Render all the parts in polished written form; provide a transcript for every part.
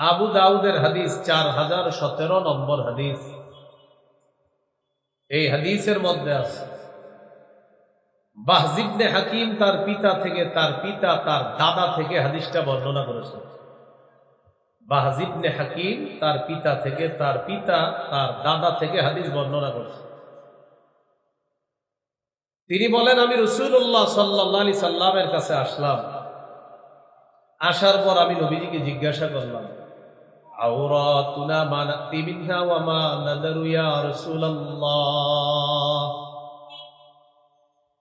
আবু দাউদের হাদিস 4017 নম্বর হাদিস। এই হাদিসের মধ্যে আছে বাহজ ইবনে হাকিম তার পিতা থেকে, তার পিতা তার দাদা থেকে হাদিসটা বর্ণনা করেছেন। বাহজ ইবনে হাকিম তার পিতা থেকে, তার পিতা তার দাদা থেকে হাদিস বর্ণনা করেছেন। তিনি বলেন, আমি রাসূলুল্লাহ সাল্লাল্লাহু আলাইহি সাল্লামের কাছে আসলাম। আসার পর আমি নবীজিকে জিজ্ঞাসা করলাম, আওরাতুনা মা নাতি মিনহা ওয়া মা নাদারু ইয়া রাসূলুল্লাহ।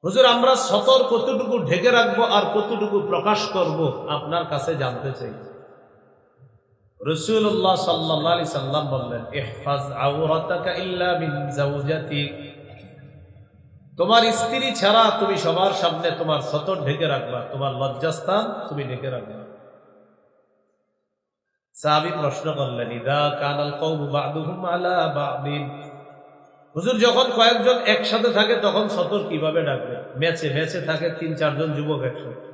হুজুর, আমরা সতর কতটুকু ঢেকে রাখবো আর কতটুকু প্রকাশ করব আপনার কাছে জানতে চাই। রাসূলুল্লাহ সাল্লাল্লাহু আলাইহি সাল্লাম বললেন, ইহফাজ আওরাতাকা ইল্লা মিন যাওজাতিক। তোমার স্ত্রী ছাড়া তুমি সবার সামনে তোমার সতর ঢেকে রাখবা, তোমার লজ্জাস্থান তুমি ঢেকে রাখবা। সাহাবী প্রশ্ন করলেন, ইদা কানাল কওমু বা'দুহুম আলা বা'দিন। হুজুর, যখন কয়েকজন একসাথে থাকে তখন সতর কিভাবে ডাকবে? ম্যাচে থাকে 3-4 জন যুবক একসাথে,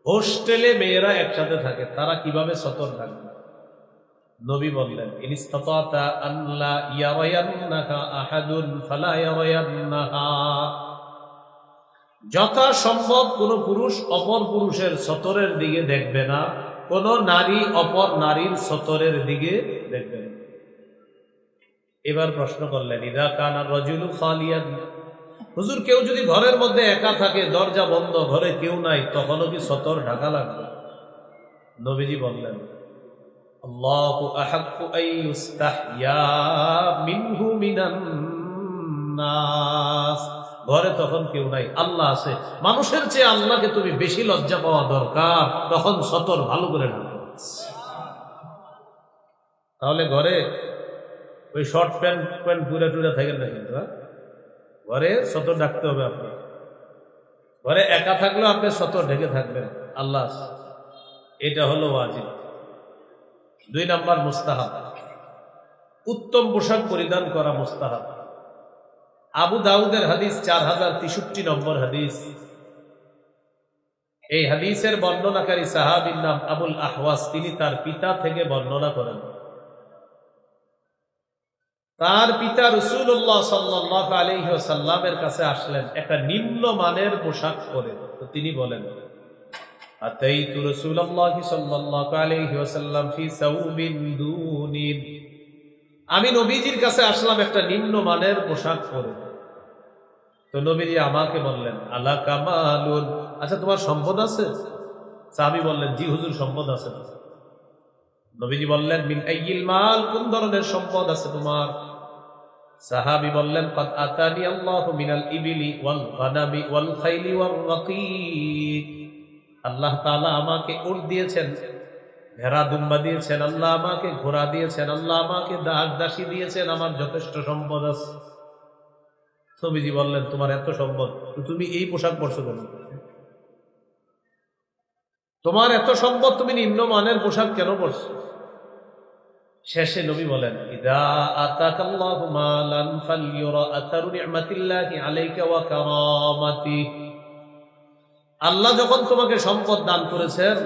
হোস্টেলে মেয়েরা একসাথে থাকে, তারা কিভাবে সতর ডাকবে? নবী বললেন, ইনিস্তাতা আন লা ইয়ারায়ান্নাকা আহাদুন ফালা ইয়ারায়ান্নাহা। যথাসম্ভব কোন পুরুষ অপর পুরুষের সতরের দিকে দেখবে না, কোন নারী অপর নারীর সতরের দিকে দেখবে না। এবার প্রশ্ন করলেন, ইদা কানা রাজুলু খালিয়ান। হুজুর, কেউ যদি ঘরের মধ্যে একা থাকে, দরজা বন্ধ, ঘরে কেউ নাই, তখনও কি সতর ঢাকা লাগবে? নবীজি বললেন, আল্লাহু আহাক্কু আন ইউস্তাহইয়া মিনহু মিনান নাস। ঘরে তখন কেউ নাই, আল্লাহ আছে, মানুষের চেয়ে আল্লাহকে তুমি বেশি লজ্জা পাওয়া দরকার, তখন সতর ভালো করে ঢাকো। তাহলে ঘরে ওই শর্ট প্যান্ট পুরা টুরা থাকেন না, কিন্তু ঘরে সতর ঢাকতে হবে। আপনার ঘরে একা থাকলেও আপনি সতর ঢেকে থাকবেন, আল্লাহ। এটা হলো ওয়াজিব। 2 নাম্বার মুস্তাহাব, উত্তম পোশাক পরিধান করা মুস্তাহাব। আবু দাউদের হাদিস 4063 নম্বর হাদিস। এই হাদিসের বর্ণনাকারী সাহাবীর নাম আবুল আহওয়াস। তিনি তার পিতা থেকে বর্ণনা করেন। তার পিতা রাসূলুল্লাহ সাল্লাল্লাহু আলাইহি ওয়াসাল্লামের কাছে আসলেন একটা নিম্ন মানের পোশাক পরে। তো তিনি বলেন, আতাইতু রাসূলুল্লাহ সাল্লাল্লাহু আলাইহি ওয়াসাল্লাম ফি সাউবিন দুনিন। আমি নবীজির কাছে আসলাম একটা নিম্ন মানের পোশাক পরে। তো নবীজি আমাকে বললেন, আলা কামালুন। আচ্ছা, তোমার সম্পদ আছে? সাহাবী বললেন, জি হুজুর, সম্পদ আছে। নবীজি বললেন, মিন আইয়িল মাল, কোন ধরনের সম্পদ আছে তোমার? সাহাবী বললেন, কাদ আতানি আল্লাহু মিনাল ইবিলি ওয়াল গানামি ওয়াল খাইলি ওয়ার রাকিক। আল্লাহ তাআলা আমাকে উট দিয়েছেন, ভেড়া দুম্বা দিয়েছেন, আল্লাহ আমাকে ঘোড়া দিয়েছেন, আল্লাহ আমাকে দাস দাসী দিয়েছেন, আমার যথেষ্ট সম্পদ আছে। নবীজি বললেন, তোমার এত সম্পদ, তুমি এই পোশাক পরছো কেন? তোমার এত সম্পদ, তুমি নিম্নমানের পোশাক কেন পরছো? শেষে নবী বলেন, ইদা আতাকাল্লাহু মালান ফালইউরা আতারু নি'মাতিল্লাহি আলাইকা ওয়া কারামাতি। আল্লাহ যখন তোমাকে সম্পদ দান করেছেন,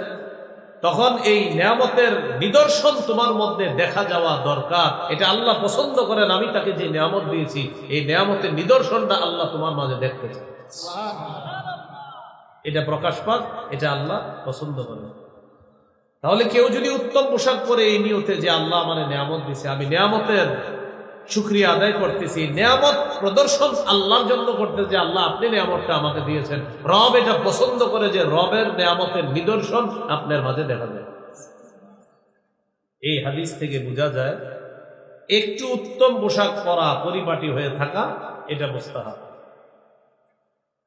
তখন এই নিয়ামতের নিদর্শন তোমার মধ্যে দেখা যাওয়া দরকার। এটা আল্লাহ পছন্দ করেন। আমি তাকে যে নিয়ামত দিয়েছি, এই নিয়ামতের নিদর্শনটা আল্লাহ তোমার মাঝে দেখতে চান। এটা প্রকাশ পাক, এটা আল্লাহ পছন্দ করেন। তাহলে কেউ যদি উত্তম পোশাক পরে এই নিয়তে যে আল্লাহ আমার নিয়ামত দিয়েছে, আমি নিয়ামতের শুকরিয়া আদায় করতেছি, নিয়ামত প্রদর্শন আল্লাহর জন্য করতে, যে আল্লাহ আপনি নিয়ামতটা আমাকে দিয়েছেন, রব এটা পছন্দ করে যে রবের নিয়ামতের নিদর্শন আপনার মাঝে দেখা যায়। এই হাদিস থেকে বোঝা যায় একটু উত্তম পোশাক পরা, পরিপাটি হয়ে থাকা, এটা মুস্তাহাব।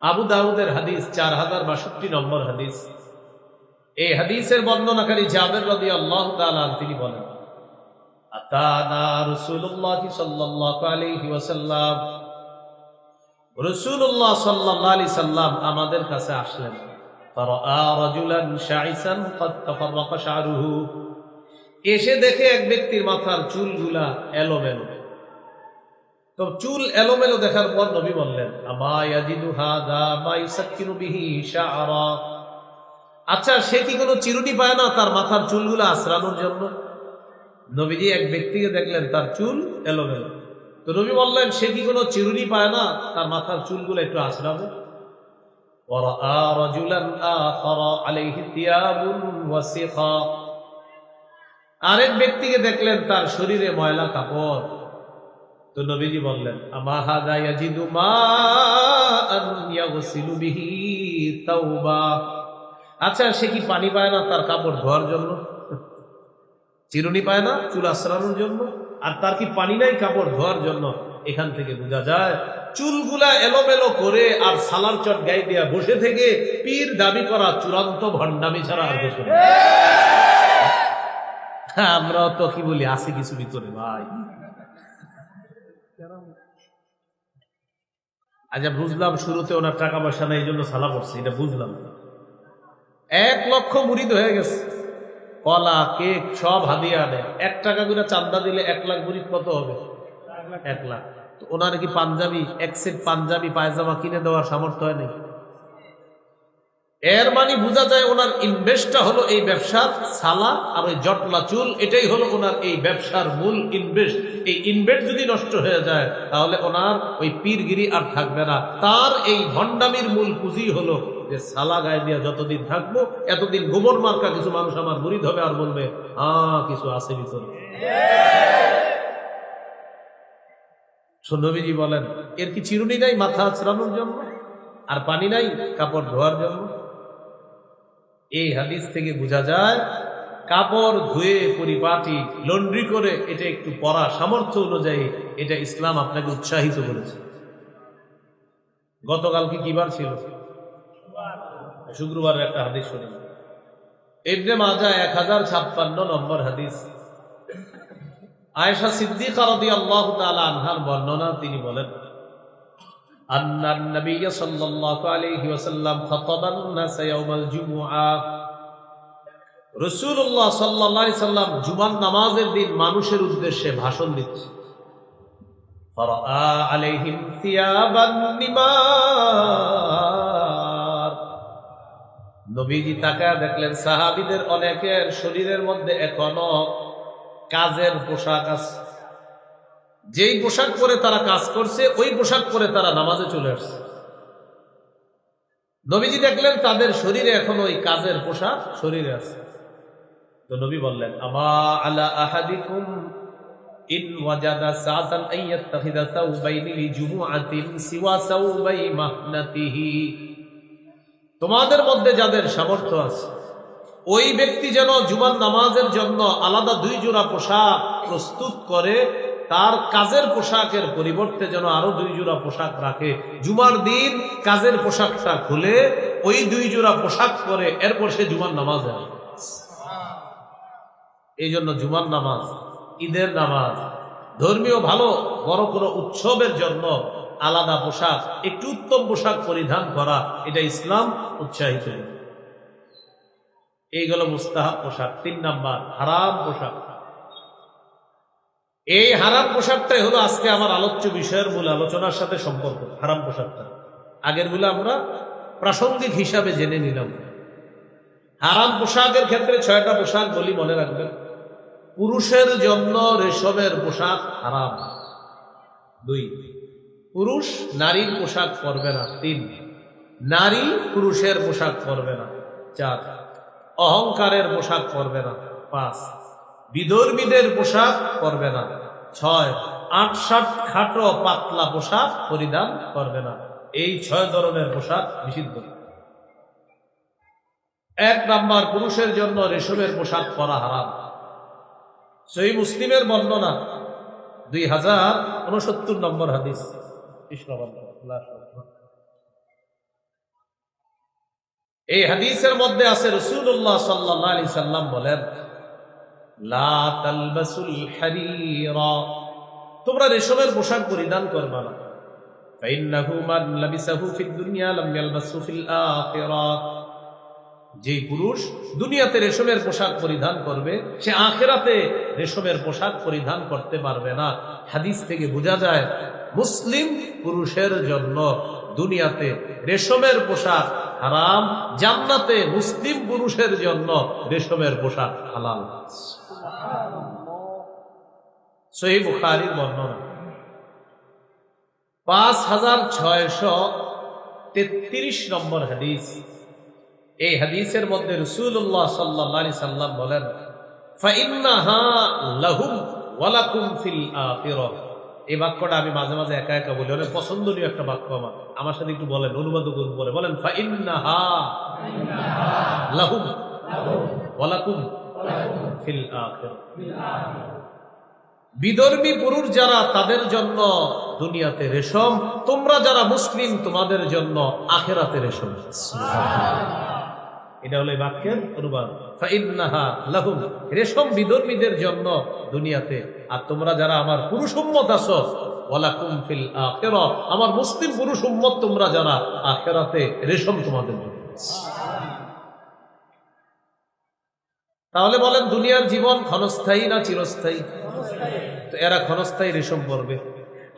আবু দাউদের হাদিস 4062 নম্বর হাদিস। এই হাদিসের বর্ণনাকারী জাবের রাদিয়াল্লাহু তাআলা তিনি বলেন, আতানা রাসূলুল্লাহ সাল্লাল্লাহু আলাইহি ওয়াসাল্লাম। রাসূলুল্লাহ সাল্লাল্লাহু আলাইহি সাল্লাম আমাদের কাছে আসলেন। ফারাআ রাজুলান শাইসান ক্বাদ তাফাররাকা শা'রুহু। এসে দেখে এক ব্যক্তির মাথার চুলগুলা এলোমেলো। তো চুল এলোমেলো দেখার পর নবী বললেন, আমা ইয়াজিদু হাযা মা ইউসাক্কিনু বিহি শা'রা। আচ্ছা, সে কি কোনো চিরুনি পায় না তার মাথার চুলগুলো আঁচড়ানোর জন্য? নবীজি এক ব্যক্তিকে দেখলেন তার চুল এলোমেলো, তো নবী বললেন সে কি কোনো চিরুনি পায় না তার মাথার চুলগুলো একটু আঁচড়াবে? আরেক ব্যক্তিকে দেখলেন তার শরীরে ময়লা কাপড়, তো নবীজি বললেন আমা হাযা ইয়াজিদু মাআন ইয়াগসিলু বিহি তাওবা। আচ্ছা, সে কি পানি পায় না তার কাপড় ধোয়ার জন্য? চিরুনি পায় না চুল আঁচড়ানোর জন্য, আর তার কি পানি নাই কাপড় ধোয়ার জন্য? এখান থেকে বোঝা যায় চুলগুলা এলোমেলো করে আর সালার চট গায়ে দিয়া বসে থেকে পীর দাবি করা চূড়ান্ত ভণ্ডামি ছাড়া আর কিছু না। আমরাও তো কি বলি, আছে কিছু ভিতরে ভাই। আচ্ছা, বুঝলাম শুরুতে ওনার টাকা পয়সা নেই, এই জন্য সালা পড়ছে, এটা বুঝলাম। 1 লক্ষ মুরিদ হয়ে গেছে, কলা কেক সব হাদিয়া দেয়। 1 টাকা করে চান্দা দিলে 1 লাখ মুরিদ কত হবে? 1 লাখ। তো ওনার কি পাঞ্জাবি, 1 সেট পাঞ্জাবি পায়জামা কিনে দেওয়ার সামর্থ্য হয় নাই? এর মানে বোঝা যায় ওনার ইনভেস্টটা হলো এই ব্যবসার সালা আর ওই জটলা চুল, এটাই হলো ওনার এই ব্যবসার মূল ইনভেস্ট। এই ইনভেস্ট যদি নষ্ট হয়ে যায় তাহলে ওনার ওই পীরগিরি আর থাকবে না। তার এই ভণ্ডামির মূল পুঁজি হলো যে সালা গায়ে দিয়ে যতদিন থাকবো এতদিন গোবর মার্কা কিছু মানুষ আমার মুরিদ হবে আর বলবে কিছু আছে ভিতরে। নবীজি বলেন এর কি চিরুনি নাই মাথা আঁচড়ানোর জন্য, আর পানি নাই কাপড় ধোয়ার জন্য? এই হাদিস থেকে বোঝা যায় কাপড় ধুয়ে পরিপাটি লন্ড্রি করে এটা একটু পরা সামর্থ্য অনুযায়ী এটা ইসলাম আপনাকে উৎসাহিত করেছে। গতকালকে কি বার ছিল? শুক্রবারের একটা হাদিস শুনুন, ইবনে মাজাহ 1056 নম্বর হাদিস। আয়েশা সিদ্দিকা রাদিয়াল্লাহু তাআলা আনহার বর্ণনা, তিনি বলেন আন্নান নবী সাল্লাল্লাহু আলাইহি ওয়াসাল্লাম খাতাবান নাস ইয়াউমাল জুমআহ। রাসূলুল্লাহ সাল্লাল্লাহু আলাইহি সাল্লাম জুমার নামাজের দিন মানুষের উদ্দেশ্যে ভাষণ দিচ্ছে। ফারাআ আলাইহিম থিয়াবান নিমার। নবীজি তাকায় দেখলেন সাহাবীদের অনেকের শরীরের মধ্যে এখনো কাজের পোশাক আছে। যেই পোশাক পরে তারা কাজ করছে ওই পোশাক পরে তারা নামাজে চলে আসছে। নবীজি দেখলেন তাদের শরীরে এখন ওই কাজের পোশাক শরীরে আছে। তো নবী বললেন আমা আলা আহাদিকুম ইন ওয়াজাদা সাআতান আইয়াত্তাখিযা সাওবাইনি লিজুমুআতিন সিওয়া সাওবাই মাহনাতিহি। তোমাদের মধ্যে যাদের সামর্থ্য আছে ওই ব্যক্তি যেন জুমার নামাজের জন্য আলাদা 2 জোড়া পোশাক প্রস্তুত করে, তার কাজের পোশাকের পরিবর্তে যেন আরো 2 জোড়া পোশাক রাখে। জুমার দিন কাজের পোশাকটা খুলে ওই 2 জোড়া পোশাক পরে এরপর সে জুমার নামাজে আসে। এই জন্য জুমার নামাজ, ঈদের নামাজ, ধর্মীয় ভালো বড় কোনো উৎসবের জন্য আলাদা পোশাক, একটু উত্তম পোশাক পরিধান করা, এটা ইসলাম উৎসাহিত। এইগুলো মুস্তাহাব পোশাক। 3 নাম্বার হারাম পোশাক। এই হারাম পোশাকটাই হলো আজকে আমার আলোচ্য বিষয়ের মূল আলোচনার সাথে সম্পর্ক। হারাম পোশাকটা আগের গুলো আমরা প্রাসঙ্গিক হিসাবে জেনে নিলাম। হারাম পোশাকের ক্ষেত্রে 6টা পোশাক বলি, মনে রাখবেন। পুরুষের জন্য রেশমের পোশাক হারাম। 2, পুরুষ নারীর পোশাক পরবে না। 3, নারী পুরুষের পোশাক পরবে না। 4, অহংকারের পোশাক পরবে না। 5, বিধর্মীদের পোশাক পরবে না। 6, 8-60 খাটো পাতলা পোশাক পরিধান করবে না। এই 6 ধরনের পোশাক নিষিদ্ধ। 1 নাম্বার, পুরুষের জন্য রেশমের পোশাক পরা হারাম। সহিহ মুসলিমের বর্ণনা 2069 নম্বর হাদিস। এই হাদিসের মধ্যে আছে রাসূলুল্লাহ সাল্লাল্লাহু আলাইহি সাল্লাম বলেন লা তালবাসুল হারীরা, তোমরা রেশমের পোশাক পরিধান করবে না। ফাইন্নাহু মান লাবিসাহু ফিদ দুনিয়া লাম ইয়ালবাসহু ফিল আখিরাহ। যে পুরুষ দুনিয়াতে রেশমের পোশাক পরিধান করবে সে আখিরাতে রেশমের পোশাক পরিধান করতে পারবে না। হাদিস থেকে বোঝা যায় মুসলিম পুরুষের জন্য দুনিয়াতে রেশমের পোশাক হারাম, জান্নাতে মুসলিম পুরুষের জন্য রেশমের পোশাক হালাল। সহিহ বুখারীর বর্ণনা 5633 নম্বর হাদিস। এই হাদিসের মধ্যে রাসূলুল্লাহ সাল্লাল্লাহু আলাইহি সাল্লাম বলেন, ফাইন্নাহা লাহুম ওয়া লাকুম ফিল আখিরাহ। এই বাক্যটা আমি মাঝে মাঝে একা একা বলি, অনেক পছন্দনীয় একটা বাক্য আমার সাথে একটু বলেন, অনুবাদ করুন পরে বলেন, ফাইন্নাহা লাহুম ওয়া লাকুম ফিল আখিরাহ। বিধর্মী পুরুষ যারা তাদের জন্য দুনিয়াতে রেশম, তোমরা যারা মুসলিম তোমাদের জন্য আখিরাতে রেশম। এটা হলো এই বাক্যের অনুবাদ, ফাইন্নাহা লাহুম, রেশম বিধর্মীদের জন্য দুনিয়াতে, আর তোমরা যারা আমার পুরুষ উম্মত আছো, ওয়ালাকুম ফিল আখিরাহ, আমার মুসলিম পুরুষ উম্মত তোমরা যারা, আখিরাতে রেশম তোমাদের জন্য। তাহলে বলেন, দুনিয়ার জীবন ক্ষণস্থায়ী না চিরস্থায়ী? তো এরা ক্ষণস্থায়ী রেশম পরবে।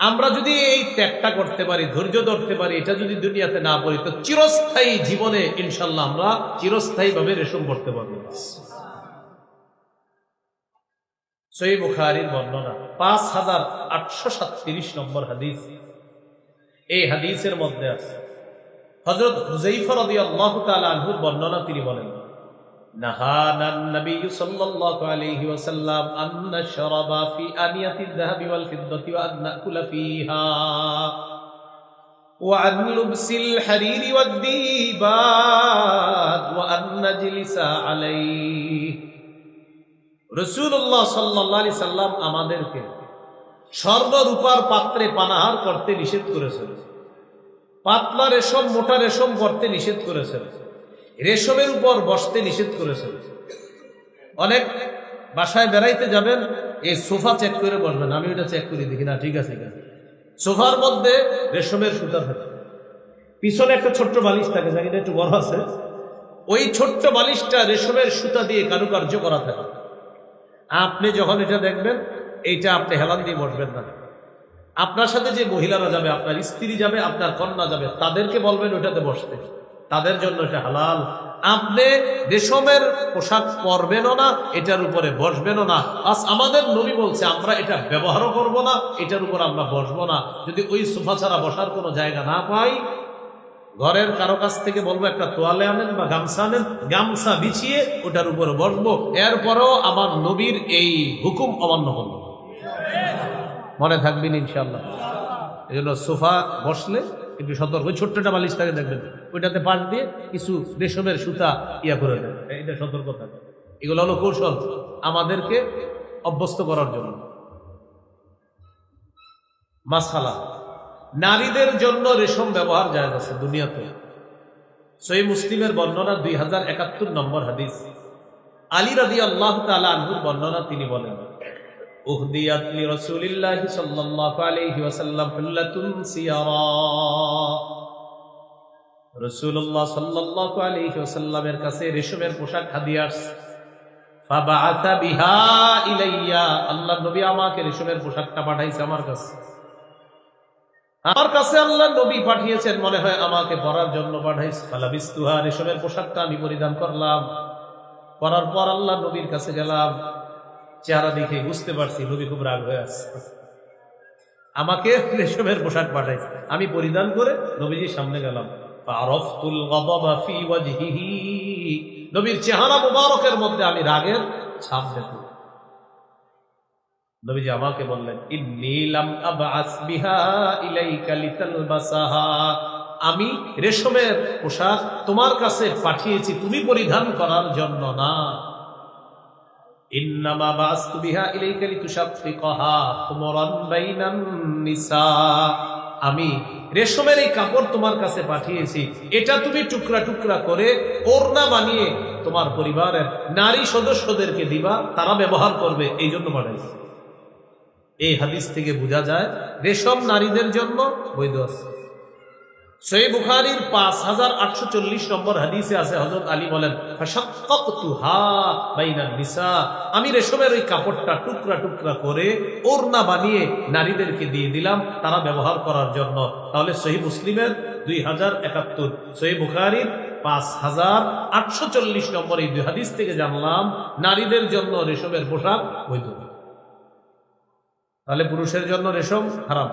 আমরা যদি এই ত্যাগটা করতে পারি, ধৈর্য ধরতে পারি, এটা যদি দুনিয়াতে না পড়ি, তো চিরস্থায়ী জীবনে ইনশাল্লাহ আমরা চিরস্থায়ী ভাবে রেশম পড়তে পারবো। সহিহ বুখারীর বর্ণনা 5837 নম্বর হাদিস। এই হাদিসের মধ্যে আছে হযরত হুযায়ফা রাদিয়াল্লাহু তাআলা আনহুর বর্ণনা, তিনি বলেন, নাহানান নবী সাল্লাল্লাহু আলাইহি ওয়াসাল্লাম আন নাশরাবা ফি আনিয়াতিয যাহাবি ওয়াল ফিদ্দাতি ওয়া আন নাকুলা ফিহা ওয়া আন লুবসিল হারিরি ওয়াদ দীবাত ওয়া আন নাজলিসা আলাইহি। রাসূলুল্লাহ সাল্লাল্লাহু আলাইহি সাল্লাম আমাদেরকে স্বর্ণ রূপার পাত্রে পানাহার করতে নিষেধ করেছেন, পাতলা রেশম মোটা রেশম করতে নিষেধ করেছেন, রেশমের উপর বসতে নিষেধ করেছেন। অনেক বাসায় বেড়াইতে যাবেন, এই সোফা চেক করে বসবেন, আমি ওটা চেক করে দেখি না, ঠিক আছে, সোফার মধ্যে রেশমের সুতা থাকে, পিছনে একটা ছোট্ট বালিশ থাকে, জায়গাটা একটু বড় আছে, ওই ছোট্ট বালিশটা রেশমের সুতা দিয়ে কারুকার্য করা থাকে। আপনি যখন এটা দেখবেন, এইটা আপনি হেলান দিয়ে বসবেন না। আপনার সাথে যে মহিলারা যাবে, আপনার স্ত্রী যাবে, আপনার কন্যা যাবে, তাদেরকে বলবেন ওটাতে বসতে, তাদের জন্য এটা হালাল। আপনি রেশমের পোশাক পরবেনও না, এটার উপরে বসবেনও না। আজ আমাদের নবী বলছে আমরা এটা ব্যবহারও করব না, এটার উপর আমরা বসবো না। যদি ওই সোফা ছাড়া বসার কোনো জায়গা না পাই, ঘরের কারো কাছ থেকে বলবো একটা তোয়ালে আনেন বা গামছা আনেন, গামছা বিছিয়ে ওটার উপরে বসবো। এরপরেও আমার নবীর এই হুকুম অমান্য করবো, মনে থাকবেন ইনশাল্লাহ। এই জন্য সোফা বসলে একটু সতর্ক, ওই ছোট্টটা বালিশ থাকে দেখবেন, ওইটাতে পাশ দিয়ে কিছু রেশমের সুতা ইয়া করে দেন, এটা সতর্ক থাকে। এগুলো হলো কৌশল আমাদেরকে অভ্যস্ত করার জন্য। মাসআলা, নারীদের জন্য রেশম ব্যবহার জায়েজ আছে দুনিয়াতে। সহিহ মুসলিমের বর্ণনা 2071 নম্বর হাদিস। আলী রাদিয়াল্লাহু তাআলা আনহুর বর্ণনা, তিনি বলেন, উহদিয়াত লি রাসূলিল্লাহি সাল্লাল্লাহু আলাইহি ওয়াসাল্লাম হুল্লাতুন সিয়ারা। রাসূলুল্লাহ সাল্লাল্লাহু আলাইহি ওয়াসাল্লামের কাছে রেশমের পোশাক হাদিয়া আসছে। ফাবাআতা বিহা ইলাইয়া, আল্লাহর নবী আমাকে রেশমের পোশাকটা পাঠাইছে আমার কাছে। আল্লাহর নবী পাঠিয়েছেন, মনে হয় আমাকে পরার জন্য পাঠাইছে। ফালাবিস্তুহা, রেশমের পোশাকটা আমি পরিধান করলাম। পরার পর আল্লাহর নবীর কাছে গেলাম, চেহারা দেখে বুঝতে পারছি নবী খুব রাগ হয়ে আছে, আমাকে রেশমের পোশাক পাঠাইছে। আমি পরিধান করে নবীজির সামনে গেলাম। ফাআরাফতুল গাদাবা ফি ওয়াজহিহি, নবীর চেহারা মুবারকের মধ্যে আমি রাগের ছাপ দেখলাম। নবীজি আমাকে বললেন, ইন্নী লাম আবআস বিহা ইলাইকা লিতালবাসাহা, আমি রেশমের পোশাক তোমার কাছে পাঠিয়েছি তুমি পরিধান করার জন্য না। ইন্নামা বাসতু বিহা ইলাইকা লিতুশাফিকাহা খুমরান বাইনান নিসা, আমি রেশমের এই কাপড় তোমার কাছে পাঠিয়েছি, এটা তুমি টুকরা টুকরা করে ওড়না বানিয়ে তোমার পরিবারের নারী সদস্যদেরকে দিবা, তারা ব্যবহার করবে, এই জন্য পাঠাইছি। এই হাদিস থেকে বোঝা যায় রেশম নারীদের জন্য বৈধ আছে। সহিহ বুখারীর 5840 নম্বর হাদিসে আছে, হযরত আলী বলেন, ফাশাক্কাকতুহা বাইনান নিসা, আমি রেশমের ওই কাপড়টা টুকরা টুকরা করে ওড়না বানিয়ে নারীদেরকে দিয়ে দিলাম তারা ব্যবহার করার জন্য। তাহলে সহিহ মুসলিমের 2071, সহিহ বুখারীর 5840 নম্বর এই 2 হাদিস থেকে জানলাম নারীদের জন্য রেশমের পোশাক বৈধ। তাহলে পুরুষের জন্য রেশম হারাম,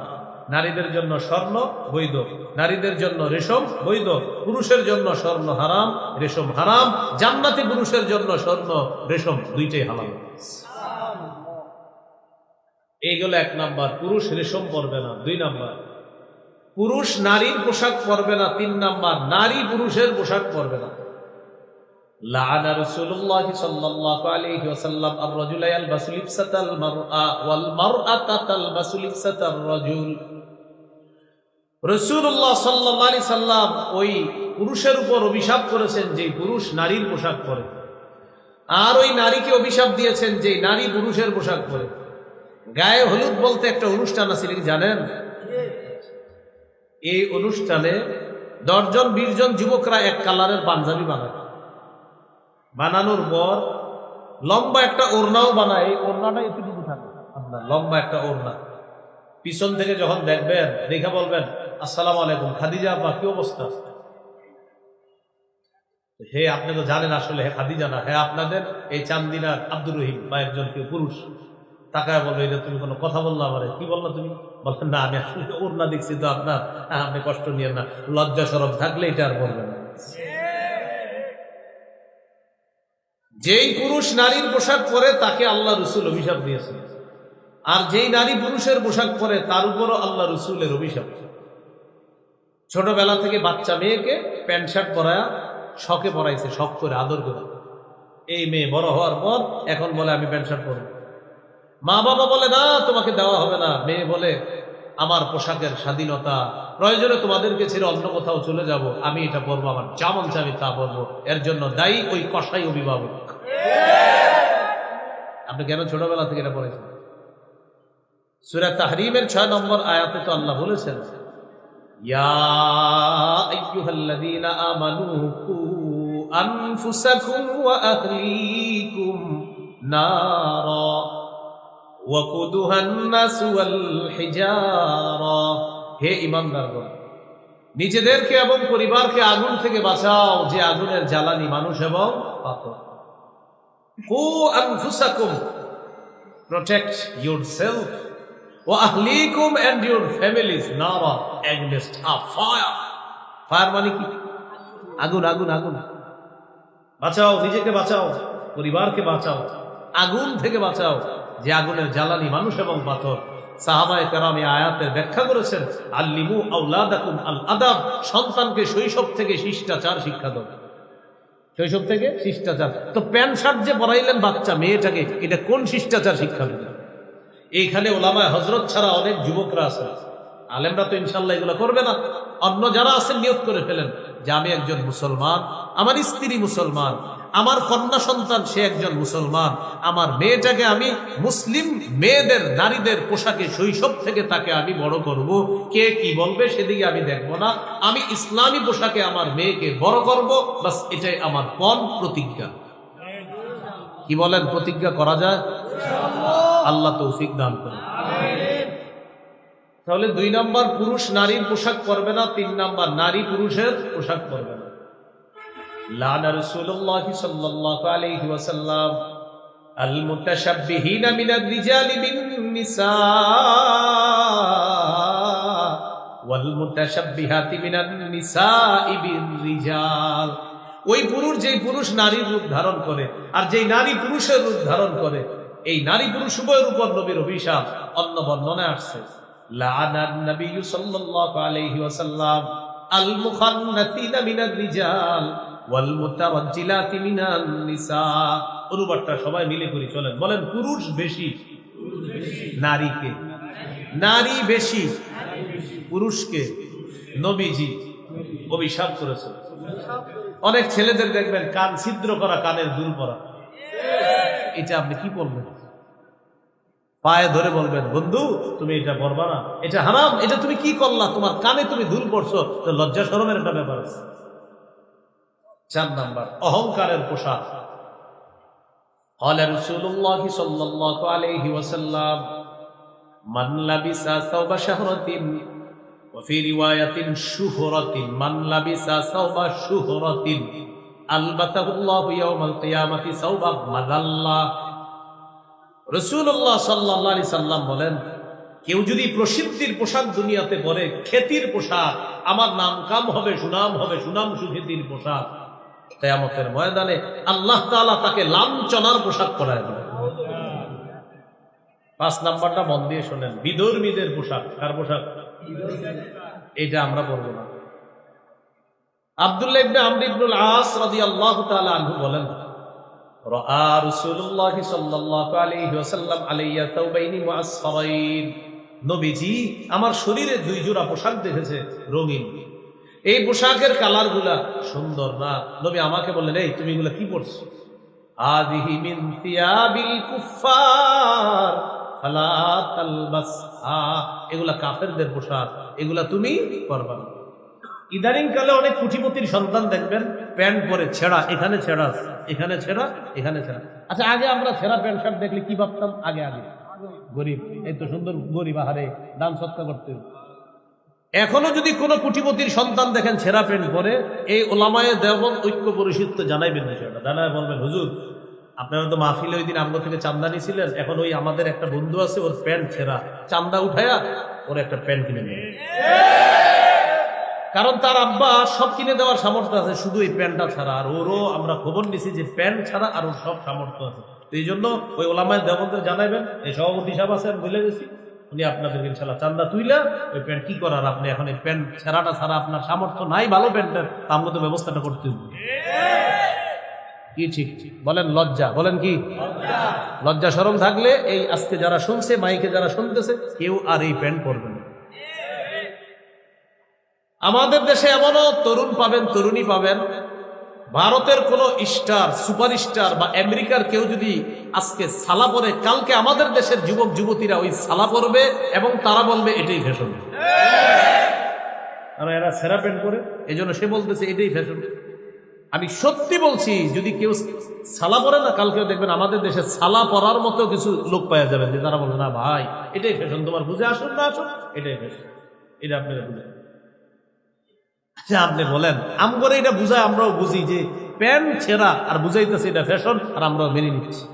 নারীদের জন্য স্বর্ণ বৈধ, নারীদের জন্য রেশম বৈধ, পুরুষের জন্য স্বর্ণ হারাম, রেশম হারাম। জান্নাতি পুরুষের জন্য স্বর্ণ রেশম দুইটাই হালাল। এইগুলো 1 নাম্বার, পুরুষ রেশম পরবে না। 2 নাম্বার, পুরুষ নারীর পোশাক পরবে না। 3 নাম্বার, নারী পুরুষের পোশাক পরবে না। লাআনা রাসূলুল্লাহ সাল্লাল্লাহু আলাইহি ওয়াসাল্লাম আর-রাজুলা ইয়ালবাসু লিবসাতাল মারআ ওয়াল মারআতা তালবাসু লিবসাতার রাজুল। রাসূলুল্লাহ সাল্লাল্লাহু আলাইহি সাল্লাম ওই পুরুষের উপর অভিশাপ করেছেন যে পুরুষ নারীর পোশাক পরে, আর ওই নারীকে অভিশাপ দিয়েছেন যে নারী পুরুষের পোশাক পরে। গায়ে হলুদ বলতে একটা অনুষ্ঠান আছে, কি জানেন? এই অনুষ্ঠানে 10 জন 20 জন যুবকরা এক কালারের পাঞ্জাবি বানায়, বানানোর পর লম্বা একটা ওড়নাও বানায়। এই ওড়নাটা এতটুকু থাকে আপনার, লম্বা একটা ওড়না। পিছন থেকে যখন দেখবেন দেখে বলবেন আসসালামু আলাইকুম খাদিজা আপা, কি অবস্থা? হে আপনি তো জানেন আসলে হে খাদিজা না, হ্যাঁ আপনাদের এই চান্দিনার আব্দুর রহিম বা একজন কেউ পুরুষ। তাকায় বলবে এটা তুমি কোনো কথা বললা আমারে, কি বললা তুমি? বলবেন না আমি আসলে ওড়না দেখছি তো আপনার, আপনি কষ্ট নিয়েন না, লজ্জা শরম থাকলে এটা আর বলবেন না। যেই পুরুষ নারীর পোশাক পরে তাকে আল্লাহ রসুল অভিশাপ দিয়েছেন, আর যেই নারী পুরুষের পোশাক পরে তার উপরও আল্লাহ রসুলের অভিশাপ। ছোটবেলা থেকে বাচ্চা মেয়েকে প্যান্ট শার্ট পরায় শখে পরাইছে, শখ করে আদর করে। এই মেয়ে বড় হওয়ার পর এখন বলে আমি প্যান্ট শার্ট পরব। মা বাবা বলে না তোমাকে দেওয়া হবে না। মেয়ে বলে আমার পোশাকের স্বাধীনতা, প্রয়োজনে তোমাদেরকে ছেড়ে অন্য কোথাও চলে যাব, আমি এটা পরবো, আমার যা মন চাই আমি তা পরবো। এর জন্য দায়ী ওই কসাই অভিভাবক। আপনি কেন ছোটবেলা থেকে এটা পড়েছেন? সূরা তাহরীমের 6 নম্বর আয়াতে তো আল্লাহ বলেছেন ইয়া আইয়ুহাল্লাযীনা আমানু কু আনফুসাকুম ওয়া আহলিকুম নারা ওয়াকুদুহান নাস ওয়াল হিজারা। হে ঈমানদারগণ, নিজেদেরকে এবং পরিবারকে আগুন থেকে বাঁচাও, যে আগুনের জ্বালানি মানুষ এবং পাথর। কু আনফুসাকুম, protect yourself, wa ahlikum and your families nara, against a fire. Fire মানে কি? আগুন, আগুন, আগুন। বাঁচাও, নিজেকে বাঁচাও, পরিবারকে বাঁচাও, আগুন থেকে বাঁচাও, যে আগুনের জ্বালানি মানুষ এবং পাথর। সাহাবায়ে কেরাম এই আয়াতের ব্যাখ্যা করেছেন আল্লিমু আওলাদাকুম আল আদাব, সন্তানকে শৈশব থেকে শিষ্টাচার শিক্ষা দাও। শৈশব থেকে শিষ্টাচার। তো প্যান্ট শার্ট যে পরাইলেন বাচ্চা মেয়েটাকে, এটা কোন শিষ্টাচার শিক্ষা দিলেন? এইখানে ওলামায়ে হযরত ছাড়া অনেক যুবকরা আছে, আলেমরা তো ইনশাআল্লাহ এগুলো করবে না। অন্য যারা আছেন নিয়ত করে ফেলেন যে আমি একজন মুসলমান, আমার স্ত্রী মুসলমান, আমার কন্যা সন্তান সে একজন মুসলমান, আমার মেয়েটাকে আমি মুসলিম মেয়েদের নারীদের পোশাকে শৈশব থেকে তাকে আমি বড় করব। কে কি বলবে সেদিকে আমি দেখব না, আমি ইসলামী পোশাকে আমার মেয়েকে বড় করব, বাস এটাই আমার পণ প্রতিজ্ঞা। কি বলেন, প্রতিজ্ঞা করা যায়? আল্লাহ তৌফিক দান করুন। তাহলে 2 নাম্বার পুরুষ নারীর পোশাক পরবে না, 3 নাম্বার নারী পুরুষের পোশাক পরবে না। লানা রাসূলুল্লাহ সাল্লাল্লাহু আলাইহি ওয়াসাল্লাম আল মুতাশাব্বিহিনা মিনার রিজালি বিন নিসা ওয়াল মুতাশাব্বিহাতি মিনান নিসাই বির রিজাল। ওই পুরুষ, যেই পুরুষ নারীর রূপ ধারণ করে আর যেই নারী পুরুষের রূপ ধারণ করে, এই নারী পুরুষ উভয়ের উপর নবীর অভিশাপ। অন্য বর্ণনায় আসছে লাআনান নবী সাল্লাল্লাহু আলাইহি ওয়াসাল্লাম আল মুখান্নাতিনা মিনার রিজাল ওয়াল মুতারাজ্জিলাতি মিনান নিসা। অনুবাদটা সবাই মিলে করি, চলেন বলেন। পুরুষ বেশি নারীকে, নারী বেশি পুরুষকে নবীজি অভিশাপ করেছেন। অনেক ছেলেদের দেখবেন কান ছিদ্র করা, কানের দুল পরা। এটা আপনি কি বলবেন? পায়ে ধরে বলবেন বন্ধু তুমি এটা পরবা না, এটা হারাম, এটা তুমি কি করলা, তোমার কানে তুমি দুল পড়ছো, তো লজ্জা শরমের একটা ব্যাপার আছে। 4 নাম্বার অহংকারের পোশাক। قال رسول الله صلى الله عليه وسلم من لبس ثوب شهرة وفي رواية شهرة من لبس ثوب شهرة ألبسه الله يوم القيامة ثوب مذلة রাসূলুল্লাহ সাল্লাল্লাহু আলাইহি সাল্লাম বলেন, কেউ যদি প্রসিদ্ধির পোশাক দুনিয়াতে পরে, খ্যাতির পোশাক, আমার নাম কাম হবে, সুনাম সুখ্যাতির পোশাক, কিয়ামতের ময়দানে আল্লাহ তাআলা তাকে লাঞ্ছনার পোশাক পরায় দেবেন। 5 নাম্বারটা মন দিয়ে শোনেন, বিধর্মীদের পোশাক। কার পোশাক? এটা আমরা পরবো না। আব্দুল্লাহ ইবনে আমর ইবনুল আস রাদিয়াল্লাহু তাআলা আনহু বলেন, রাআ রাসূলুল্লাহ সাল্লাল্লাহু আলাইহি ওয়াসাল্লাম আলাইয়া তাওবাইনি মুআসফারাইন, নবীজি আমার শরীরে 2 জোড়া পোশাক দেখেছে রঙিন। এই পোশাকের কালারগুলা সুন্দর না। নবী আমাকে বললেন, এই তুমি এগুলা কি পরছো? আযিহি মিন থিয়াবিল কুফফার ফালা তালবাসহা, এগুলা কাফেরদের পোশাক, এগুলা তুমি পরবা না। ইদানিং কালে অনেক কুটিপতির সন্তান দেখবেন প্যান্ট পরে ছেঁড়া, এখানে ছেঁড়া, এখানে ছেঁড়া, এখানে ছেঁড়া। আচ্ছা, আগে আমরা ছেঁড়া প্যান্ট শার্ট দেখলে কি ভাবতাম? আগে গরিব, এই তো সুন্দর গরিব, আহারে দান সৎকার করতে। এখনো যদি কোনো কুটিপতির সন্তান দেখেন ছেঁড়া প্যান্ট পরে, এই ওলামায়ে দেওবন্দ ঐক্য পরিষদ তো জানাইবেন বিষয়টা, জানায় বলবেন, হুজুর আপনারা তো মাহফিলে ওই দিন আমগো থেকে চান্দা নিয়েছিলেন, এখন ওই আমাদের একটা বন্ধু আছে, ওর প্যান্ট ছেঁড়া, চান্দা উঠায়া ওর একটা প্যান্ট কিনে নেবে। কারণ তার আব্বা সব কিনে দেওয়ার সামর্থ্য আছে, শুধু এই প্যান্টটা ছাড়া। আর ওরও আমরা খবর নিছি যে প্যান্ট ছাড়া আর ওর সব সামর্থ্য আছে। তো এই জন্য ওই ওলামায়ে দেওবন্দের জানাইবেন, এই সভাপতি সাহেব আছে, আমি বলে গেছি, উনি আপনাদের ইনশাআল্লাহ চান্দা তুইলা ওই প্যান্ট কি করার, আপনি এখন এই প্যান্ট ছেঁড়াটা ছাড়া আপনার সামর্থ্য নাই ভালো প্যান্টের, আমরা তো ব্যবস্থাটা করতে হবে। কি ঠিক বলেন? লজ্জা, বলেন কি লজ্জা শরম থাকলে এই আজকে যারা শুনছে, মাইকে যারা শুনতেছে, কেউ আর এই প্যান্ট পরবে না। আমাদের দেশে এমনও তরুণ পাবেন, তরুণী পাবেন, ভারতের কোন স্টার, সুপারস্টার বা আমেরিকার কেউ যদি আজকে সালা পরে, কালকে আমাদের দেশের যুবক যুবতীরা ওই সালা পরবে এবং তারা বলবে এটাই ফ্যাশন। আর এরা সেরা প্যান্ট পরে, এই জন্য সে বলতেছে এটাই ফ্যাশন। আমি সত্যি বলছি, যদি কেউ সালা পরে না, কালকেও দেখবেন আমাদের দেশে সালা পরার মতো কিছু লোক পাওয়া যাবেন যে তারা বলবে না ভাই এটাই ফ্যাশন, তোমার বুঝে আসুন না আসুন, এটাই ফ্যাশন। এটা আপনারা বুঝেন? আচ্ছা, আপনি বলেন, আমগরে এটা বুঝায়, আমরাও বুঝি যে প্যান্ট ছেঁড়া আর বুঝাইতেছে এটা ফ্যাশন, আর আমরাও মেনে নিচ্ছি।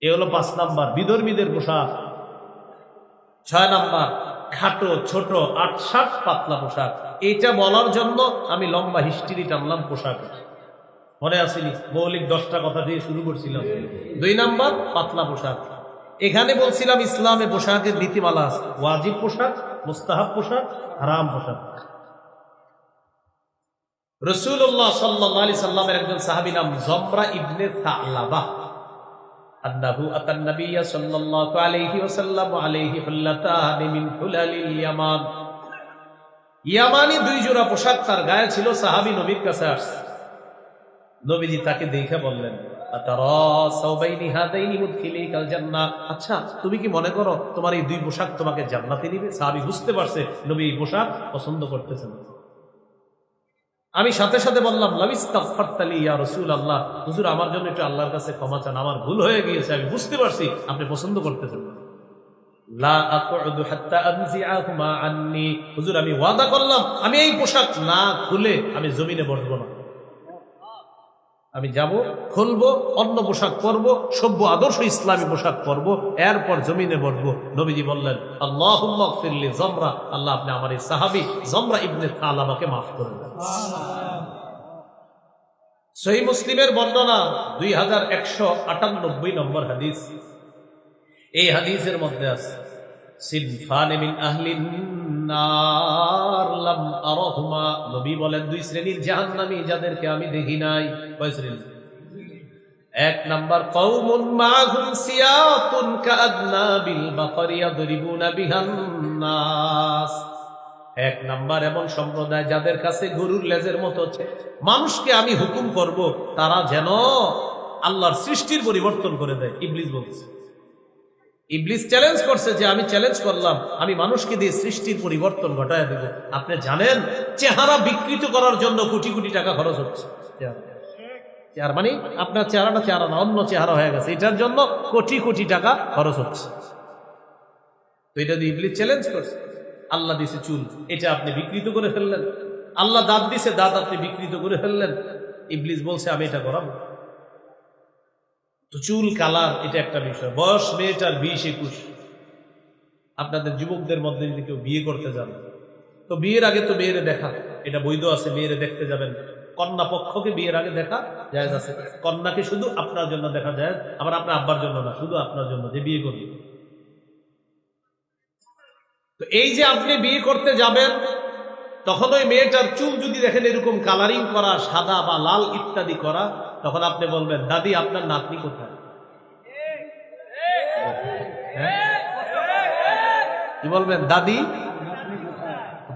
এ হলো 5 নাম্বার, বিধর্মীদের পোশাক। 6 নাম্বার, খাটো ছোট 8-7 পাতলা পোশাক। এইটা বলার জন্য আমি লম্বা হিস্ট্রি টানলাম পোশাক, মনে আসেনি? মৌলিক 10টা কথা দিয়ে শুরু করছিলাম। 2 নাম্বার, পাতলা পোশাক। এখানে বলছিলাম ইসলামে পোশাকের নীতিমালা আছে, ওয়াজিব পোশাক, মুস্তাহাব পোশাক, হারাম পোশাক। রাসূলুল্লাহ সাল্লাল্লাহু আলাইহি সাল্লামের একজন সাহাবী নাম জমরা ইবনে তা'লাবা, আন্নাহু আতান নবিয়্য সাল্লাল্লাহু আলাইহি ওয়াসাল্লাম আলাইহি হুল্লাতান মিন হুলালিল ইয়ামান। ইয়ামানি 2 জোড়া পোশাক তার গায়ে ছিল। সাহাবী নবীর কাছে আসছে, নবীজি তাকে দেখে বললেন, আচ্ছা তুমি কি মনে করো তোমার এই 2 পোশাক তোমাকে জান্নাতে নিবে? সাহাবী বুঝতে পারছে নবী এই পোশাক পছন্দ করতেছেন। আমি সাথে সাথে বললাম, লাবিস্তাগফারতালি ইয়া রাসূলুল্লাহ, হুজুর আমার জন্য একটু আল্লাহর কাছে ক্ষমা চান, আমার ভুল হয়ে গিয়েছে, আমি বুঝতে পারছি আপনি পছন্দ করতেছেন। লা আকুদু হাত্তা আনজিআহুমা আন্নি, হুজুর আমি ওয়াদা করলাম আমি এই পোশাক না খুলে আমি জমিনে বসবো না। আমি যাব, খুলবো, অন্য পোশাক পরবো, সভ্য আদর্শ ইসলামী পোশাক পরবো, এরপর জমিনে বসবো। নবীজি বললেন, আল্লাহুম্মা গফিরলি জমরা, আল্লাহ আপনি আমার এই সাহাবী জমরা ইবনে তা'লাবাকে মাফ করে দেন। সহিহ মুসলিমের বর্ণনা 2198 নম্বর হাদিস। এই হাদিসের মধ্যে আছে, সিনফানে মিন আহলিন নার লাম আরাহুমা, নবী বলেন 2 শ্রেণীর জাহান্নামী যাদেরকে আমি দেখি নাই। কয় শ্রেণী? 1 নাম্বার, কওমুন মা'হুম সিয়াতুন কাআদনাবিল বাকরি ইয়াদরিবুনা বিহান নাস। 1 নাম্বার এমন সম্প্রদায় যাদের কাছে গরুর লেজের মতো আছে, মানুষকে আমি হুকুম করব তারা যেন আল্লাহর সৃষ্টির পরিবর্তন করে দেয়। ইবলিস বলছে, ইবলিস চ্যালেঞ্জ করছে যে আমি চ্যালেঞ্জ করলাম, আমি মানুষকে দিয়ে সৃষ্টির পরিবর্তন ঘটায় দেব। আপনি জানেন চেহারা বিকৃত করার জন্য কোটি কোটি টাকা খরচ হচ্ছে। চেহারা মানে আপনার চেহারাটা চেহারা না, অন্য চেহারা হয়ে গেছে, এটার জন্য কোটি কোটি টাকা খরচ হচ্ছে। তো এটা দিয়ে ইবলিস চ্যালেঞ্জ করছে। আল্লাহ দিছে চুল, এটা আপনি বিকৃত করে ফেললেন। আল্লাহ দাঁত দিছে, দাঁত আপনি বিকৃত করে ফেললেন। ইবলিস বলছে আমি এটা করাবো। তো চুল কালার এটা একটা বিষয়। বয়স মেয়েটার 20-21। আপনাদের যুবকদের মধ্যে যদি কেউ বিয়ে করতে যান, তো বিয়ের আগে তো মেয়েরে দেখা, এটা বৈধ আছে, মেয়েরে দেখতে যাবেন। কন্যা পক্ষকে বিয়ের আগে দেখা জায়েজ আছে। কন্যাকে শুধু আপনার জন্য দেখা যায়, আবার আপনার আব্বার জন্য না, শুধু আপনার জন্য যে বিয়ে করবে। তো এই যে আপনি বিয়ে করতে যাবেন, তখন ওই মেয়েটার চুল যদি দেখেন এরকম কালারিং করা, সাদা বা লাল ইত্যাদি করা, তখন আপনি বলবেন দাদি আপনার নাতনি কোথায়? কি বলবেন? দাদি।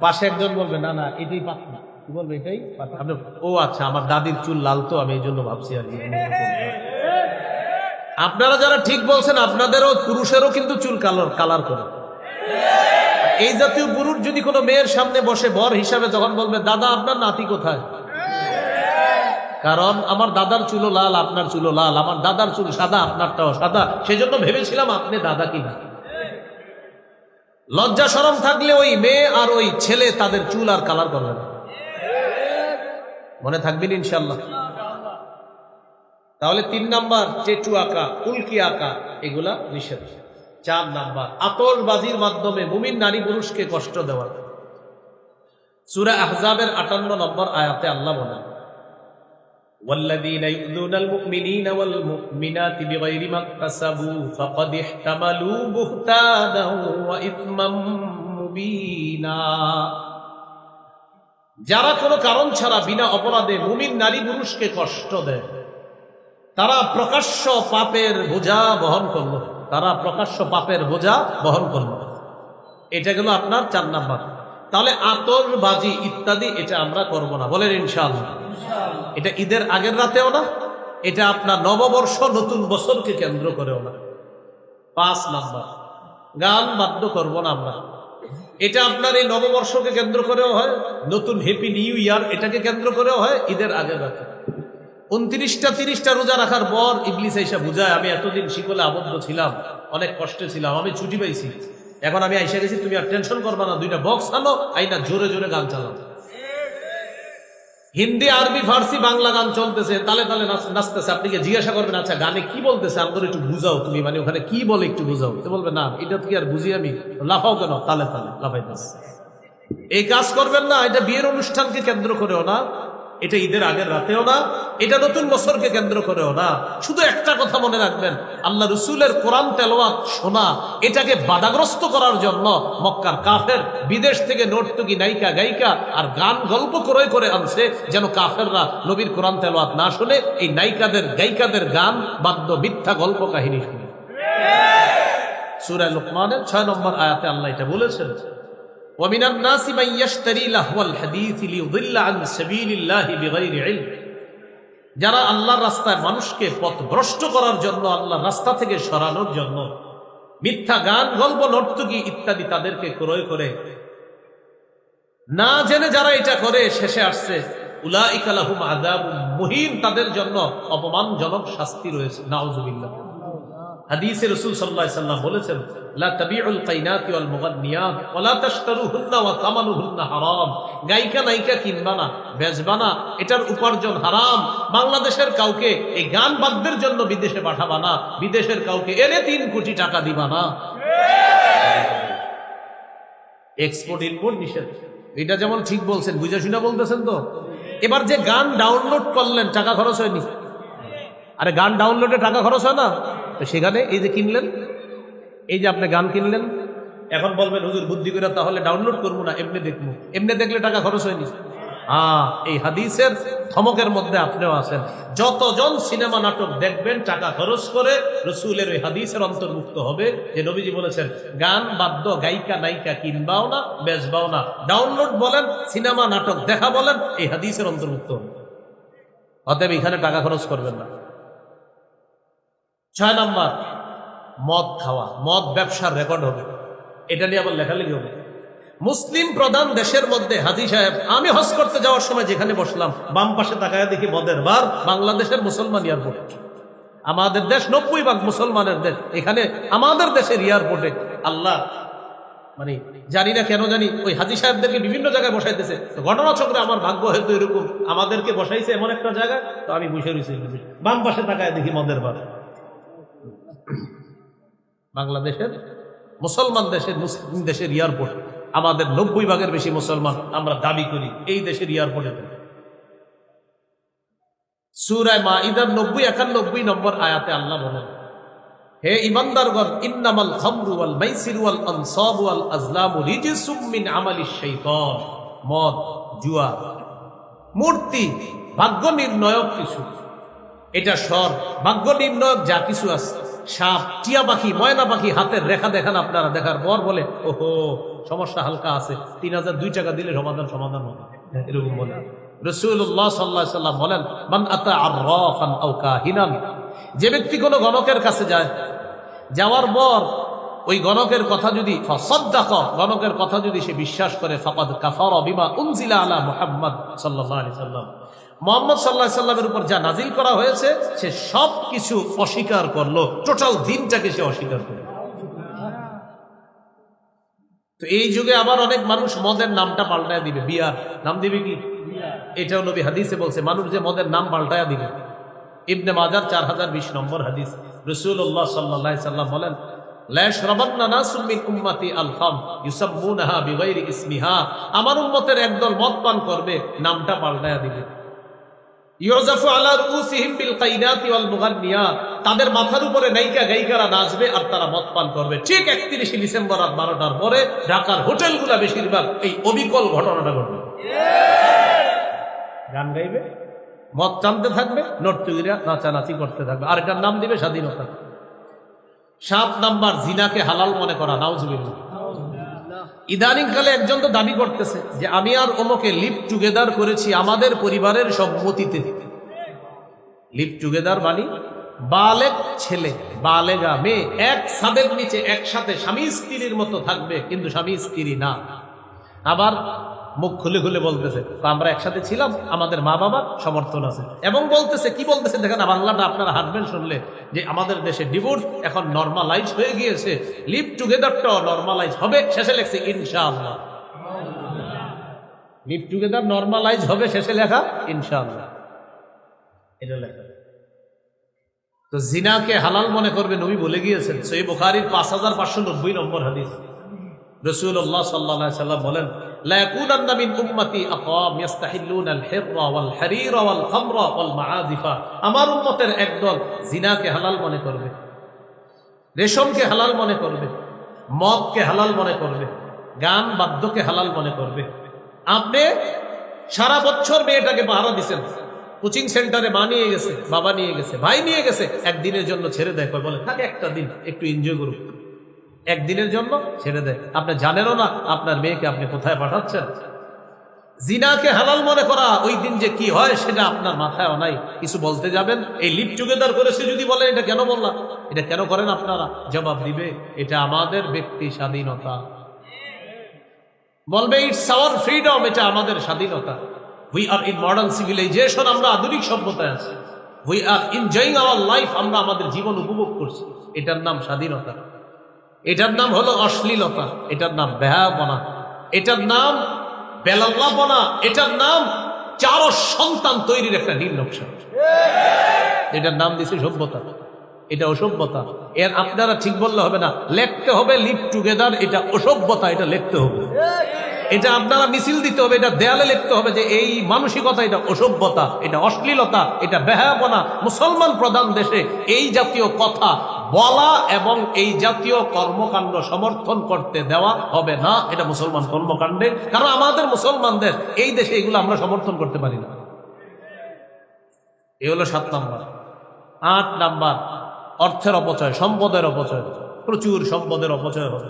পাশে একজন বলবে না না এটাই পাতলা। কি বলবে? এটাই পাতলা। আপনি ও আচ্ছা, আমার দাদির চুল লাল তো আমি এই জন্য ভাবছি আর কি। আপনারা যারা ঠিক বলছেন, আপনাদেরও পুরুষেরও কিন্তু চুল কালার করে। এই জাতীয় পুরুষ যদি কোনো মেয়ের সামনে বসে বর হিসাবে, তখন বলবে দাদা আপনার নাতি কোথায়? কারণ আমার দাদার চুলো লাল, আপনার চুলো লাল, আমার দাদার চুল সাদা, আপনারটাও সাদা, সেজন্য ভেবেছিলাম আপনি দাদা কিনা। লজ্জা শরম থাকলে ওই মেয়ে আর ওই ছেলে তাদের চুল আর কালার করবে না। মনে থাকবেন ইনশাল্লাহ। তাহলে 3 নাম্বার টেটু আঁকা, উল্কি আঁকা, এগুলা নিষেধ। 4 নাম্বার আতশবাজির মাধ্যমে মুমিন নারী পুরুষকে কষ্ট দেওয়া। সূরা আহজাবের 58 নম্বর আয়াতে আল্লাহ বলেন, ওয়াল্লাযীনা ইউযুনাল মুমিনিনা ওয়াল মুমিনাতি বিগাইরি মাকতাসাবু ফাকাদ ইহতামালু বুহতানাও ওয়া ইসমান মুবিনা। যারা কোনো কারণ ছাড়া বিনা অপরাধে মুমিন নারী পুরুষকে কষ্ট দেয়, তারা প্রকাশ্য পাপের বোঝা বহন করল। তারা প্রকাশ্য পাপের বোঝা বহন করল। এটা গেল আপনার 4 নাম্বার। তাহলে আতশবাজি ইত্যাদি এটা আমরা করব না, বলেন ইনশাআল্লাহ। এটা ঈদের আগের রাতেও না, এটা আপনার নববর্ষ নতুন বছরকে কেন্দ্র করেও না। 5 নাম্বার গান বাদ্য করব না আমরা। এটা আপনার এই নববর্ষকে কেন্দ্র করেও হয়, নতুন হ্যাপি নিউ ইয়ার এটাকে কেন্দ্র করেও হয়, ঈদের আগের রাতে। 29টা 30টা রোজা রাখার পর ইবলিস আইসা বুঝায়, আমি এতদিন শিকলে আবদ্ধ ছিলাম, অনেক কষ্টে ছিলাম, আমি ছুটি পাইছি, এখন আমি আইসা গেছি, তুমি আর টেনশন করবা না, 2টা বক্স আনো, আইনা জোরে জোরে গান চালাও। হিন্দি, আরবি, ফার্সি, বাংলা গান চলতেছে, তালে তালে নাচতেছে। আপনি কি জিজ্ঞাসা করবেন আচ্ছা গানে কি বলতেছে, আমাদের একটু বুঝাও তুমি, মানে ওখানে কি বলে একটু বুঝাও। তো বলবে না এটা কি আর বুঝি আমি, লাফাও কেন, তালে তালে লাফাইতেছে। এই কাজ করবেন না। এটা বিয়ের অনুষ্ঠানকে কেন্দ্র করেও না, এটা ঈদের আগের রাতেও না, এটা নতুন বছরকে কেন্দ্র করেও না। শুধু একটা কথা মনে রাখবেন, আল্লাহ রসুলের কোরআন তেলাওয়াত শোনা, এটাকে বাধাগ্রস্ত করার জন্য মক্কার কাফের বিদেশ থেকে নর্তকী নায়িকা গায়িকা আর গান গল্প ক্রয় করে আনছে, যেন কাফেররা নবীর কোরআন তেলাওয়াত না শুনে এই নায়িকাদের গায়িকাদের গান বাদ্য মিথ্যা গল্প কাহিনী শুনে। সূরা লুকমানের 6 নম্বর আয়াতে আল্লাহ এটা বলেছেন, وَمِنَ النَّاسِ مَن يَشْتَرِي لَهْوَ الْحَدِيثِ لِيُضِلَّ عَن سَبِيلِ اللَّهِ بِغَيْرِ عِلْمٍ। যারা আল্লাহর রাস্তায় মানুষকে পথভ্রষ্ট করার জন্য, আল্লাহর রাস্তা থেকে সরানোর জন্য মিথ্যা গান গল্প নর্তকী ইত্যাদি তাদেরকে ক্রয় করে, না জেনে যারা এটা করে, শেষে আসছে উলাইকা লাহুম আযাবুম মুহিন, তাদের জন্য অপমানজনক শাস্তি রয়েছে। নাউযুবিল্লাহ। হাদিসে রাসূল সাল্লাল্লাহু আলাইহি ওয়াসাল্লাম বলেছেন, লা তাবিউল কাইনাতি ওয়াল মুগান্নিয়াত ওয়া লা তাশতারুহুন্না ওয়া সামানুহুন্না হারাম। গায়িকা নায়িকা কিনবা না, বেচবা না, এটার উপার্জন হারাম। বাংলাদেশের কাউকে এই গান বাদ্যের জন্য বিদেশে পাঠাবা না, বিদেশের কাউকে এনে 3 কোটি টাকা দিবা না। এক্সপোর্ট ইম্পোর্ট নিষেধ। এটা যেমন ঠিক বলছেন, বুঝা শুনা বলতেছেন তো। এবার যে গান ডাউনলোড করলেন, টাকা খরচ হয়নি? আরে গান ডাউনলোডে টাকা খরচ হয় না? তো সেখানে এই যে কিনলেন, এই যে আপনি গান কিনলেন, এখন বলবেন হুজুর বুদ্ধি করে তাহলে ডাউনলোড করবো না, এমনি দেখবো। এমনি দেখলে টাকা খরচ হয়নি? এই হাদিসের ধমকের মধ্যে আপনিও আছেন। যতজন সিনেমা নাটক দেখবেন টাকা খরচ করে, রসুলের ওই হাদিসের অন্তর্ভুক্ত হবে যে নবীজি বলেছেন গান বাদ্য গায়িকা নায়িকা কিনবাও না, বেচবাও না। ডাউনলোড বলেন, সিনেমা নাটক দেখা বলেন, এই হাদিসের অন্তর্ভুক্ত হবে। অতএব এখানে টাকা খরচ করবেন না। 6 নাম্বার মদ খাওয়া, মদ ব্যবসার রেকর্ড হবে, এটা নিয়ে আবার লেখালেখি হবে। মুসলিম প্রধান দেশের মধ্যে হাজী সাহেব, আমি হজ করতে যাওয়ার সময় যেখানে বসলাম, বাম পাশে তাকায় দেখি মদের বার, বাংলাদেশের মুসলমান এয়ারপোর্ট। আমাদের দেশ 90% মুসলমানের দেশ, এখানে আমাদের দেশের এয়ারপোর্টে আল্লাহ মানে জানি না কেন জানি ওই হাজী সাহেবদেরকে বিভিন্ন জায়গায় বসাইতেছে। তো ঘটনাচক্রে আমার ভাগ্য হয়তো এরকম, আমাদেরকে বসাইছে এমন একটা জায়গায়, তো আমি বসে রয়েছি বাম পাশে তাকায় দেখি মদের বার। বাংলাদেশের মুসলমান দেশের, মুসলিম দেশের এয়ারপোর্ট, আমাদের 90% বেশি মুসলমান আমরা দাবি করি, এই দেশের এয়ারপোর্টে সূরা মাইদার 90-91 নম্বর আয়াতে আল্লাহ বলেন, হে ঈমানদারগণ, ইন্নামাল খামরু ওয়াল মাইসিরু ওয়াল আনসাবু ওয়াল আজলামু রিজসুম মিন আমালিশ শাইতান। মদ, জুয়া, মূর্তি ভাগ্য নির্ণয়ক কিছু, এটা সর ভাগ্য নির্ণয়ক যা কিছু আছে, সাপ, টিয়া পাখি, ময়না পাখি হাতের রেখা দেখান আপনারা, দেখার পর বলে ওহো সমস্যা হালকা আছে, 3002 টাকা দিলে সমাধান হবে, এরকম বলে। রাসূলুল্লাহ সাল্লাল্লাহু আলাইহি সাল্লাম বলেন, মান আতা আররাফান আও কাহিনান, যে ব্যক্তি কোনো গণকের কাছে যায়, যাওয়ার পর ওই গণকের কথা যদি ফাসাদ্দাকা, গণকের কথা যদি সে বিশ্বাস করে, ফাকাদ কাফারা বিমা উনজিলা আলা মুহাম্মদ সাল্লাল্লাহু আলাইহি সাল্লাম, মুহাম্মদ সাল্লাল্লাহু আলাইহি সাল্লামের উপর যা নাজিল করা হয়েছে সে সব কিছু অস্বীকার করলো, টোটাল দিনটাকে সে অস্বীকার করলো। তো এই যুগে আবার অনেক মানুষ মদের নামটা পাল্টায় দিবে, বিয়ার নাম দিবে কি, এটাও নবী হাদিসে বলছে, মানুষ যে মদের নাম পাল্টায় দিবে। ইবনে মাজার 4020 নম্বর হাদিস, রাসূলুল্লাহ সাল্লাল্লাহু আলাইহি সাল্লাম বলেন, লা ইয়াশরাবান্না নাসুম মিন উম্মতি আল খাম ইউসাম্মুনাহা বিগাইরি ইসমিহা, আমার উম্মতের একদল মদ পান করবে, নামটা পাল্টায়া দিবে। ইউজাফু আলা রুউসিহিম বিল কাইনাতি ওয়াল মুগান্নিয়াত, তাদের মাথার উপরে নায়িকা গায়িকারা নাচবে আর তারা মদ পান করবে। ঠিক 31 ডিসেম্বর রাত 12টার পরে ঢাকার হোটেলগুলা বেশিরভাগ এই অবিকল ঘটনাটা ঘটবে। গান গাইবে, মদ টানতে থাকবে, নর্তকীরা নাচানাচি করতে থাকবে, আর এটার নাম দিবে স্বাধীনতা। 7 নাম্বার, জিনাকে হালাল মনে করা, নাউজুবিল্লাহ। ইদানিং কালে একজন তো দাবি করতেছে যে আমি আর ওমকে লিভ টুগেদার করেছি আমাদের পরিবারের সম্মতিতে। লিভ টুগেদার মানে বালেগ ছেলে বালেগা মেয়ে এক ছাদের নিচে একসাথে স্বামী স্ত্রীর মতো থাকবে, কিন্তু স্বামী স্ত্রী না। আবার মুখ খুলে খুলে বলতেছে আমরা একসাথে ছিলাম, আমাদের মা বাবার সমর্থন আছে, এবং বলতেছে কি বলতেছে দেখেন, বাংলাটা আপনারা হাঁটবেন শুনলে, যে আমাদের দেশে ডিভোর্স এখন নর্মালাইজ হয়ে গিয়েছে, লিভ টুগেদারটাও নর্মালাইজ হবে। শেষে লেখছে ইনশাআল্লাহ, লিভ টুগেদার নর্মালাইজ হবে, শেষে লেখা ইনশাআল্লাহ, এটা লেখা। তো জিনাকে হালাল মনে করবে, নবী বলে গিয়েছেন, সহিহ বুখারীর 5590 নম্বর হাদিস, রাসূলুল্লাহ সাল্লাল্লাহু আলাইহি সাল্লাম বলেন, লা ইয়াকুনান্না মিন উম্মতি আকাম ইস্তাহিল্লুনাল হিররা ওয়াল হারিরা ওয়াল খামরা ওয়াল মাআজিফা, আমার উম্মতের একদল জিনাকে হালাল মনে করবে, রেশমকে হালাল মনে করবে, মদকে হালাল মনে করবে, গান বাদ্যকে হালাল মনে করবে। আপনি সারা বছর মেয়েটাকে পাহারা দিচ্ছেন, কোচিং সেন্টারে মা নিয়ে গেছে, বাবা নিয়ে গেছে, ভাই নিয়ে গেছে, একদিনের জন্য ছেড়ে দেয়, বলে থাকে একটা দিন একটু এনজয় করুক, একদিনের জন্য ছেড়ে দেয়। আপনি জানেনও না আপনার মেয়েকে আপনি কোথায় পাঠাচ্ছেন। জিনাকে হালাল মনে করা, ওই দিন যে কি হয় সেটা আপনার মাথায়ও নাই, কিছু বলতে যাবেন, এই লিভ টুগেদার করেছে যদি বলেন এটা কেন বললাম, এটা কেন করেন আপনারা, জবাব দিবে এটা আমাদের ব্যক্তি স্বাধীনতা, বলবে ইটস আওয়ার ফ্রিডম, এটা আমাদের স্বাধীনতা। We are in modern civilization, আমরা আধুনিক সভ্যতায় আছি, we are enjoying our life, আমরা আমাদের জীবন উপভোগ করছি, এটার নাম স্বাধীনতা। এটার নাম হলো অশ্লীলতা, এটার নাম বেহায়াপনা, এটার নাম বেলাল্লাপনা, এটার নাম চারো সন্তান তৈরির একটা নির্নকশা। এটার নাম দিছে সভ্যতা, এটা অসভ্যতা। এর আপনারা ঠিক বললে হবে না, লিখতে হবে লিভ টুগেদার, এটা অসভ্যতা, এটা লিখতে হবে, এটা আপনারা মিছিল দিতে হবে, এটা দেয়ালে লিখতে হবে যে এই মানসিকতা, এটা অসভ্যতা, এটা অশ্লীলতা, এটা বেহায়াপনা। মুসলমান প্রধান দেশে এই জাতীয় কথা বলা এবং এই জাতীয় কর্মকাণ্ড সমর্থন করতে দেওয়া হবে না, এটা মুসলমান কর্মকাণ্ডে, কারণ আমাদের মুসলমানদের এই দেশে এগুলো আমরা সমর্থন করতে পারি না। এই হলো 7 নাম্বার। 8 নাম্বার, অর্থের অপচয়, সম্পদের অপচয়, প্রচুর সম্পদের অপচয় হবে।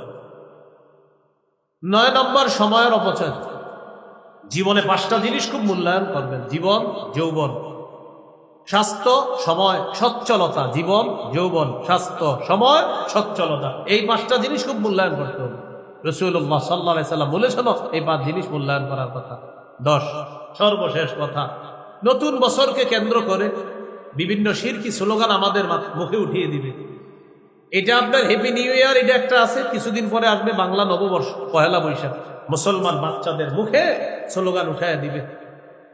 9 নম্বর, সময়ের অপচয়। জীবনে 5টা জিনিস খুব মূল্যায়ন করবেন, জীবন, যৌবন, স্বাস্থ্য, সময়, সচ্ছলতা। জীবন, যৌবন, স্বাস্থ্য, সময়, সচ্ছলতা, এই 5টা জিনিস খুব মূল্যায়ন করতে হবে। রাসূলুল্লাহ সাল্লাল্লাহু আলাইহি সাল্লাম বলেছেন এই 5 জিনিস মূল্যায়ন করার কথা। 10, সর্বশেষ কথা, নতুন বছরকে কেন্দ্র করে বিভিন্ন শিরকি স্লোগান আমাদের মুখে উঠিয়ে দিবে। এটা আপনার হ্যাপি নিউ ইয়ার, এটা একটা আছে, কিছুদিন পরে আসবে বাংলা নববর্ষ, পহেলা বৈশাখ। মুসলমান বাচ্চাদের মুখে স্লোগান উঠায় দিবে,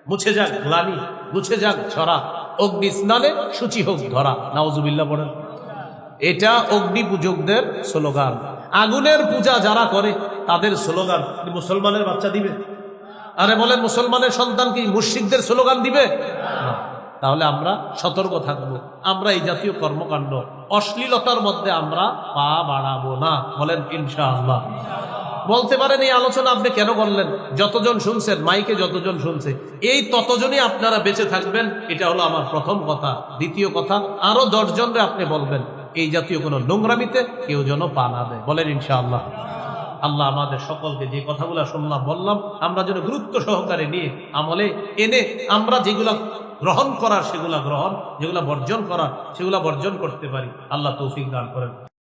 মুছে যাক গ্লানি, মুছে যাক ছড়া, অগ্নি স্নানে সূচি হোক ধরা। নাউজুবিল্লাহ বলেন। এটা অগ্নি পূজকদের স্লোগান। আগুনের পূজা যারা করে তাদের স্লোগান মুসলমানের বাচ্চা দিবে? আরে বলেন, মুসলমানের সন্তান কি মুশরিকদের স্লোগান দিবে? না। তাহলে আমরা সতর্ক থাকবো, আমরা এই জাতীয় কর্মকাণ্ড, অশ্লীলতার মধ্যে আমরা পা বাড়াবো না। বলেন ইনশাআল্লাহ। বলতে পারেন এই আলোচনা আপনি কেন করলেন? যতজন শুনছেন, মাইকে যতজন শুনছে, এই ততজনই আপনারা বেঁচে থাকবেন, এটা হলো আমার প্রথম কথা। দ্বিতীয় কথা, আরো 10 জনরে আপনি বলবেন এই জাতীয় কোনো নোংরামিতে কেউ যেন পা না দেয়। বলেন ইনশাআল্লাহ। আল্লাহ আমাদের সকলকে যে কথাগুলো শুনলাম বললাম, আমরা যেন গুরুত্ব সহকারে নিয়ে আমলে এনে আমরা যেগুলা গ্রহণ করার সেগুলা গ্রহণ, যেগুলা বর্জন করার সেগুলা বর্জন করতে পারি। আল্লাহ তৌফিক দান করেন।